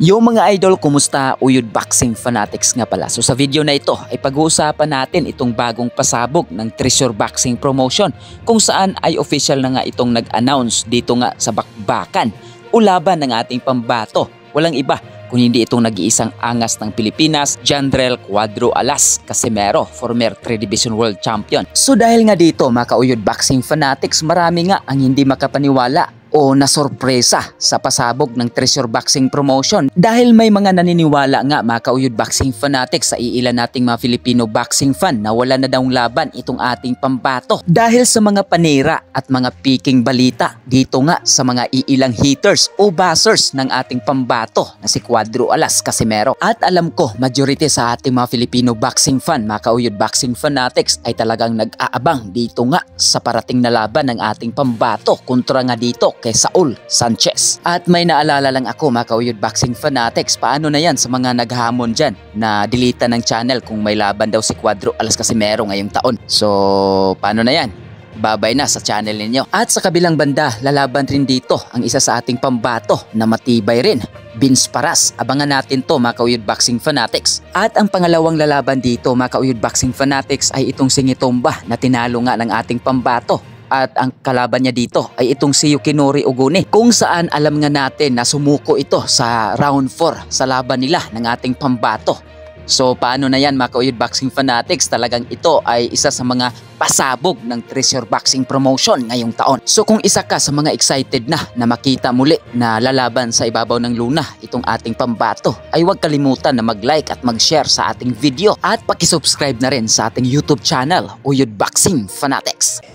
Yung mga idol, kumusta Uyod Boxing Fanatics nga pala. So sa video na ito ay pag-uusapan natin itong bagong pasabog ng Treasure Boxing Promotion kung saan ay official na nga itong nag-announce dito nga sa bakbakan o laban ng ating pambato. Walang iba kung hindi itong nag-iisang angas ng Pilipinas, Jandrel Cuadro Alas Casimero, former 3 Division World Champion. So dahil nga dito mga Uyod Boxing Fanatics, marami nga ang hindi makapaniwala o nasorpresa sa pasabog ng Treasure Boxing Promotion dahil may mga naniniwala nga mga Uyod Boxing Fanatics sa iilan nating mga Filipino boxing fan na wala na daw laban itong ating pambato dahil sa mga panira at mga piking balita dito nga sa mga iilang haters o bashers ng ating pambato na si Cuadro Alas Casimero. At alam ko majority sa ating mga Filipino boxing fan, mga Uyod Boxing Fanatics, ay talagang nag-aabang dito nga sa parating na laban ng ating pambato kontra nga dito kay Saul Sanchez. At may naalala lang ako mga Uyod Boxing Fanatics, paano na yan sa mga naghamon dyan na delete ng channel kung may laban daw si Cuadro Alas Casimero ngayong taon. So paano na yan? Babay na sa channel ninyo. At sa kabilang banda, lalaban rin dito ang isa sa ating pambato na matibay rin, Vince Paras. Abangan natin to mga Uyod Boxing Fanatics. At ang pangalawang lalaban dito mga Uyod Boxing Fanatics ay itong Singitomba na tinalo nga ng ating pambato. At ang kalaban niya dito ay itong si Yukinori Oguni, kung saan alam nga natin na sumuko ito sa round 4 sa laban nila ng ating pambato. So paano na yan mga Uyod Boxing Fanatics? Talagang ito ay isa sa mga pasabog ng Treasure Boxing Promotion ngayong taon. So kung isa ka sa mga excited na makita muli na lalaban sa ibabaw ng luna itong ating pambato, ay huwag kalimutan na mag-like at mag-share sa ating video at pakisubscribe na rin sa ating YouTube channel, Uyod Boxing Fanatics.